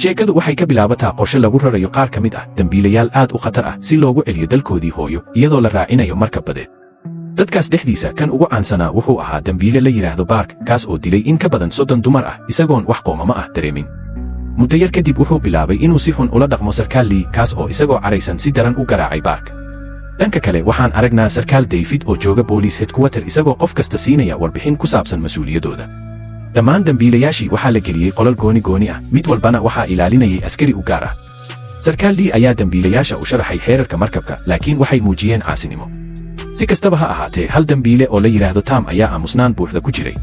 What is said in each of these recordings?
sheekadu waxay ka bilaabataa qorshe lagu rarayo qaar ka mid ah dambiilayaal aad u khatar ah si loogu celiyo dalkoodii hooyo iyadoo la raacinayo markab badeed. dadkaas dhexdiisa kan ugu caansanaa wuxuu ahaa dambiile la yidhaahdo Bark, kaas oo dilay in ka badan 30 dumar ah isagoon wax qoomamo ah dareemin. muddo yar kadib wuxuu bilaabay inuu si xun ula dhaqmo sarkaal Lee, kaas oo isagoo caraysan si daran u garaacay Bark. dhanka kale waxaan aragnaa sarkaal David oo jooga Police Headquarter isagoo qof kasta siinaya warbixin ku saabsan mas'uuliyadooda. dhammaan dambiilayaashii waxaa la geliyey qolal gooni ah, mid walbana waxaa ilaalinayay askari u gaar ah. sarkaal Lee ayaa dambiilayaasha u sharaxay xeerarka markabka, laakiin waxay muujiyeen caasinimo. si kastaba ha ahaatee, hal dambiile oo la yidhaahdo Tam ayaa aamusnaan buuxda ku jiray.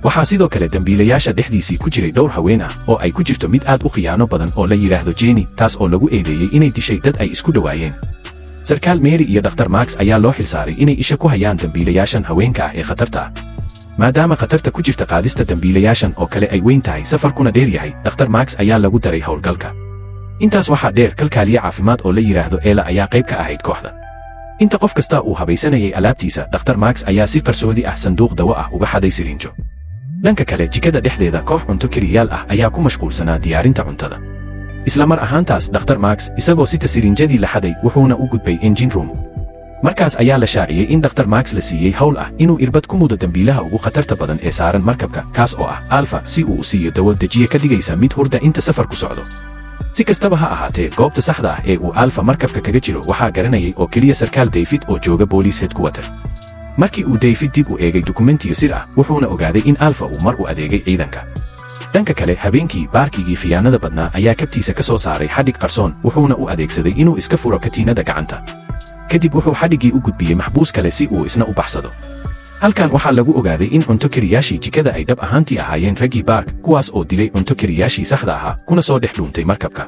waxaa sidoo kale dambiilayaasha dhexdiisii ku jiray dhowr haween ah oo ay ku jirto mid aad u khiyaano badan oo la yidhaahdo Jenny, taas oo lagu eedeeyey inay dishay dad ay isku dhowaayeen. sarkaal Mary iyo Dr. Max ayaa loo xilsaaray inay isha ku hayaan dambiilayaashan haweenka ah ee khatarta ah. maadaama khatarta ku jirta qaadista dambiilayaashan oo kale ay weyn tahay, safarkuna dheer yahay, Dr. Max ayaa lagu daray howlgalka. intaas waxaa dheer, kalkaaliye caafimaad oo la yidhaahdo Ella ayaa qayb ka ahayd kooxda. inta qof kasta uu habaysanayay alaabtiisa, Dr. Max ayaa si qarsoodi ah sanduuq dawo ah uga xaday sirinjo. dhanka kale, jikada dhexdeeda koox cunto kariyaal ah ayaa ku mashquulsanaa diyaarinta cuntada. isla mar ahaantaas, Dr. Max isagoo sita sirinjadii la xaday wuxuuna u gudbay engine room. markaas ayaa la shaaciyey in Dr. Max la siiyey hawl ah inuu irbad ku mudo dambiilaha ugu khatarta badan ee saaran markabka, kaas oo ah Alpha, si uu u siiyo dawo dejiye ka dhigaysa mid hurda inta safarku socdo. si kastaba ha ahaatee, goobta saxda ah ee uu Alpha markabka kaga jiro waxaa garanayay oo keliya sarkaal David oo jooga Police Headquarter. markii uu David dib u eegay dukumentiyo sir ah, wuxuuna ogaaday in Alpha uu mar u adeegay ciidanka. dhanka kale, habeenkii Barkigii khiyaanada badnaa ayaa kabtiisa ka soo saaray xadhig qarsoon, wuxuuna u adeegsaday inuu iska furo katiinada gacanta. kadib wuxuu xadhiggii u gudbiyey maxbuus kale si uu isna u baxsado. halkan waxaa lagu ogaaday in cunto kariyaashii jikada ay dhab ahaantii ahaayeen raggii Bark, kuwaas oo dilay cunto kariyaashii saxda ahaa kuna soo dhex dhuuntay markabka.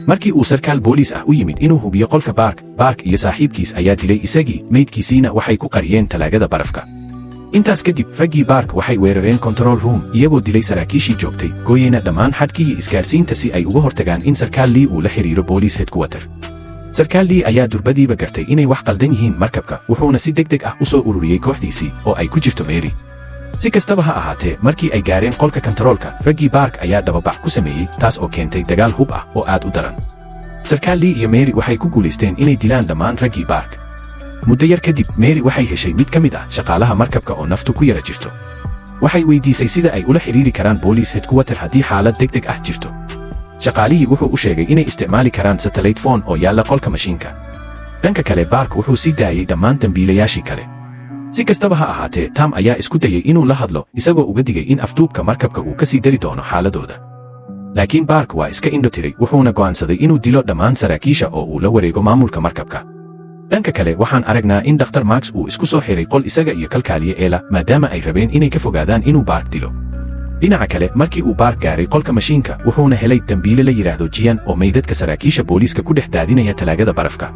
markii uu sarkaal booliis ah u yimid inuu hubiyo qolka Bark iyo saaxiibkiis ayaa dilay isagii, meydkiisiina waxay ku qariyeen talaagada barafka. intaas kadib, raggii Bark waxay weerareen control room iyagoo dilay saraakiishii joogtay, gooyeyna dhammaan xadhkihii isgaarsiinta si ay uga hortagaan in sarkaal Lee uu la xiriiro Police Headquarter. sarkaal Lee ayaa durbadiiba gartay inay wax qaldan yihiin markabka, wuxuuna si degdeg ah u soo ururiyey kooxdiisii oo ay ku jirto Mary. si kastaba ha ahaatee, markii ay gaareen qolka kontaroolka, raggii Bark ayaa dhababac ku sameeyey, taas oo keentay dagaal hub ah oo aad u daran. sarkaal Lee iyo Mary waxay ku guulaysteen inay dilaan dhammaan raggii Bark. muddo yar kadib, Mary waxay heshay mid ka mid ah shaqaalaha markabka oo naftu ku yara jirto. waxay weydiisay sida ay ula xiriiri karaan Police Headquarter haddii xaalad degdeg ah jirto. shaqaalihii wuxuu u sheegay inay isticmaali karaan satellite phone oo yaalla qolka mashiinka. dhanka kale, Bark wuxuu sii daayey dhammaan dambiilayaashii kale. si kastaba ha ahaatee, Tam ayaa isku dayay inuu la hadlo, isagoo uga digay in afduubka markabka uu ka sii dari doono xaaladooda. laakiin Bark waa iska indho tiray, wuxuuna go'aansaday inuu dilo dhammaan saraakiisha oo uu la wareego maamulka markabka. dhanka kale, waxaan aragnaa in Dr. Max uu isku soo xiray qol isaga iyo kalkaaliye Ella, maadaama ay rabeen inay ka fogaadaan inuu Bark dilo. dhinaca kale, markii uu Bark gaaray qolka mashiinka, wuxuuna helay dambiile la yidhaahdo Jian oo meydadka saraakiisha booliiska ku dhex daadinaya talaagada barafka.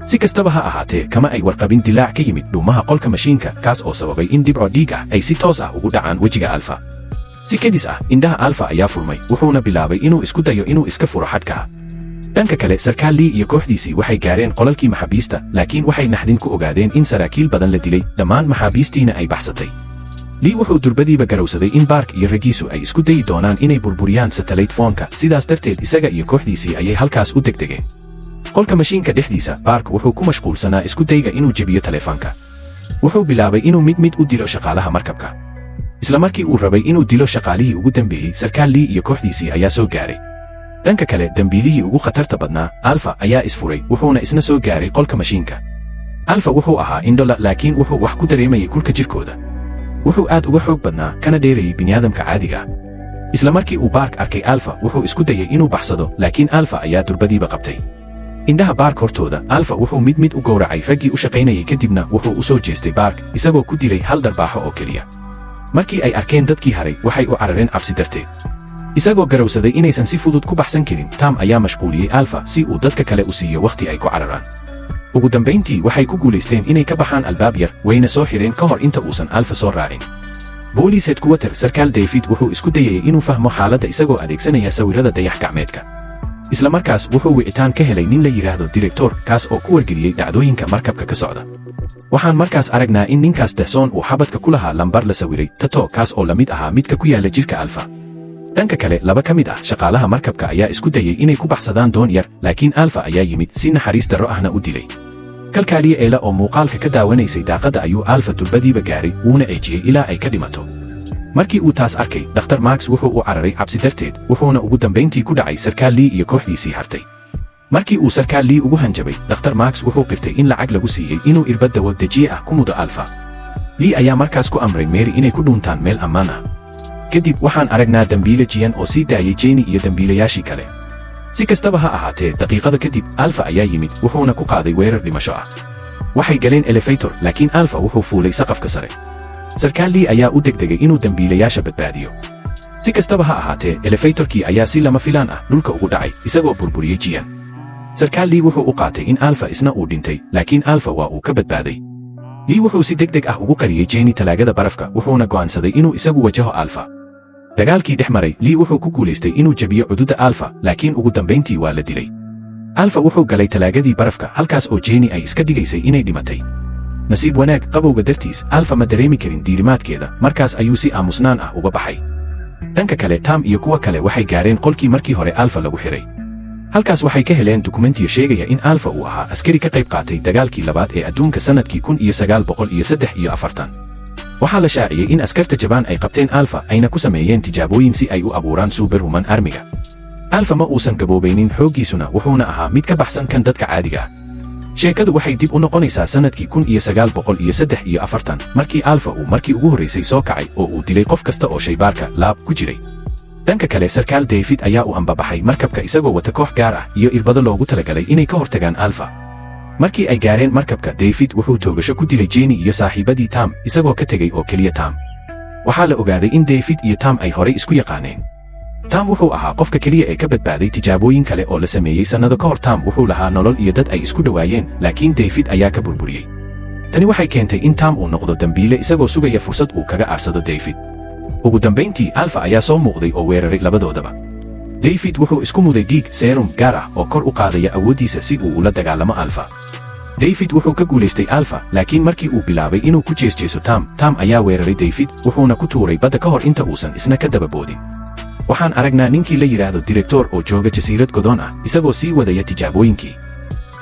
si kastaba ha ahaatee, kama ay warqabin dilaac ka yimid dhuumaha qolka mashiinka, kaas oo sababay in dhibco dhiig ah ay si toos ah ugu dhacaan wejiga Alpha. si kedis ah, indhaha Alpha ayaa furmay, wuxuuna bilaabay inuu isku dayo inuu iska furo xadhkaha. dhanka kale, sarkaal Lee iyo kooxdiisii waxay gaareen qolalkii maxaabiista, laakiin waxay naxdin ku ogaadeen in saraakiil badan la dilay, dhammaan maxaabiistiina ay baxsatay. Lee wuxuu durbadiiba garowsaday in Bark iyo raggiisu ay isku dayi doonaan inay burburiyaan satellite phone-ka, sidaas darteed isaga iyo kooxdiisii ayay halkaas u degdegeen. qolka mashiinka dhexdiisa, Bark wuxuu ku mashquulsanaa isku dayga inuu jebiyo taleefanka. wuxuu bilaabay inuu mid u dilo shaqaalaha markabka. isla markii uu rabay inuu dilo shaqaalihii ugu dambeeyey, sarkaal Lee iyo kooxdiisii ayaa soo gaaray. dhanka kale, dambiilihii ugu khatarta badnaa, Alpha ayaa isfuray, wuxuuna isna soo gaaray qolka mashiinka. Alpha wuxuu ahaa indhola, laakiin wuxuu wax ku dareemayay kulka jirkooda. wuxuu aad uga xoog badnaa, kana dheerayay bini'aadamka caadiga ah. isla markii uu Bark arkay Alpha, wuxuu isku dayay inuu baxsado, laakiin Alpha ayaa durbadiiba qabtay. indhaha Bark hortooda, Alpha wuxuu mid u gowracay raggii u shaqaynayay, kadibna wuxuu u soo jeestay Bark, isagoo ku dilay hal dharbaaxo oo keliya. markii ay arkeen dadkii haray, waxay u carareen cabsi darteed. isagoo garowsaday inaysan si fudud ku baxsan karin, Tam ayaa mashquuliyey Alpha si uu dadka kale u siiyo wakhti ay ku cararaan. ugu dambayntii, waxay ku guulaysteen inay ka baxaan albaab yar, wayna soo xireen ka hor inta uusan Alpha soo raacin. Police Headquarter, sarkaal David wuxuu isku dayay inuu fahmo xaaladda isagoo adeegsanaya sawirrada dayax gacmeedka. isla markaas, wuxuu wicitaan ka helay nin la yidhaahdo Director, kaas oo ku wargeliyey dhacdooyinka markabka ka socda. waxaan markaas aragnaa in ninkaas dahsoon uu xabadka ku lahaa lambar la sawiray tato, kaas oo la mid ahaa midka ku yaalla jirka Alpha. dhanka kale laba ka mid ah shaqaalaha markabka ayaa isku dayay inay ku baxsadaan doon yar laakiin alfa ayaa yimid si naxariis darro ahna u dilay kalkaaliye eela oo muuqaalka ka daawanaysay daaqadda ayuu alfa durbadiiba gaaray wuuna eejiyey ilaa ay ka dhimato markii uu taas arkay dhakhtar max wuxuu u cararay cabsi darteed wuxuuna ugu dambayntii ku dhacay sarkaal lii iyo kooxdiisii hartay markii uu sarkaal lii ugu hanjabay dhakhtar max wuxuu qirtay in lacag lagu siiyey inuu irbad dawo dejiye ah ku mudo alfa lii ayaa markaas ku amray mary inay ku dhuuntaan meel ammaan ah kadib waxaan aragnaa dembiile jiyan oo sii daayay jeni iyo dembiilayaashii kale si kastaba ha ahaatee daqiiqada kadib alfa ayaa yimid wuxuuna ku qaaday weerar dhimasho ah waxay galeen elefaytor laakiin alfa wuxuu fuulay saqafka sare sarkaal lii ayaa u degdegay inuu dembiilayaasha badbaadiyo si kastaba ha ahaatee elefaytorkii ayaa si lama filaan ah dhulka ugu dhacay isagoo burburiyey jiyan sarkaal lii wuxuu u qaatay in alfa isna uu dhintay laakiin alfa waa uu ka badbaaday lii wuxuu si degdeg ah ugu qariyey jeni talaagada barafka wuxuuna go'aansaday inuu isagu wajaho alfa dagaalkii dhex maray lii wuxuu ku guulaystay inuu jebiyo cududda alfa laakiin ugu dambayntii waa la dilay alfa wuxuu galay talaagadii barafka halkaas oo jeni ay iska dhigaysay inay dhimatay nasiib wanaag qabowga dartiis alfa ma dareemi karin diirimaadkeeda markaas ayuu si aamusnaan ah uga baxay dhanka kale tam iyo kuwa kale waxay gaareen qolkii markii hore alfa lagu xiray halkaas waxay ka heleen dukumentiyo sheegaya in alfa uu ahaa askari ka qayb qaatay dagaalkii labaad ee adduunka sannadkii 1943 waxaa la shaaciyey in askarta jabaan ay qabteen alfa ayna ku sameeyeen tijaabooyin si ay u abuuraan superhuman armiga alfa ma uusan gaboobaynin xooggiisuna wuxuuna ahaa mid ka baxsan kan dadka caadiga ah sheekadu waxay dib u noqonaysaa sannadkii 1943 markii alfa uu markii ugu horraysay soo kacay oo uu dilay qof kasta oo shaybaarka laab ku jiray dhanka kale sarkaal david ayaa u ambabaxay markabka isagoo wata koox gaar ah iyo irbado loogu talagalay inay ka hortagaan alfa markii ay gaareen markabka david wuxuu toogasho ku dilay jeni iyo saaxiibadii tam isagoo ka tegey oo keliya tam waxaa la ogaaday in david iyo tam ay horay isku yaqaaneen tam wuxuu ahaa qofka keliya ee ka badbaaday tijaabooyin kale oo la sameeyey sannado ka hor tam wuxuu lahaa nolol iyo dad ay isku dhowaayeen laakiin david ayaa ka burburiyey tani waxay keentay in tam uu noqdo dembiile isagoo sugaya fursad uu kaga aarsado david ugu dambayntii alfa ayaa soo muuqday oo weeraray labadoodaba david wuxuu isku muday dhiig serum gaar ah oo kor u qaadaya awooddiisa si uu ula dagaalamo alfa david wuxuu ka guulaystay alfa laakiin markii uu bilaabay inuu ku jeesjeeso tam ayaa weeraray david wuxuuna ku tuuray badda ka hor inta uusan isna ka dababoodin waxaan aragnaa ninkii la yidhaahdo direktor oo jooga jasiirad godoon ah isagoo sii wadaya tijaabooyinkii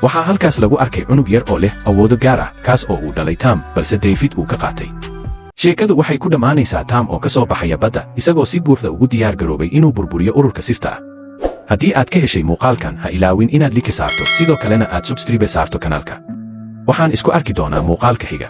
waxaa halkaas lagu arkay cunug yar oo leh awoodo gaar ah kaas oo uu dhalay tam balse david uu ka qaatay sheekadu waxay ku dhammaanaysaa tam oo ka soo baxaya badda isagoo si buuxda ugu diyaar garoobay inuu burburiyo ururka sirta ah haddii aad ka heshay muuqaalkan ha ilaawin inaad like saarto sidoo kalena aad subscribe saarto kanaalka waxaan isku arki doonaa muuqaalka xiga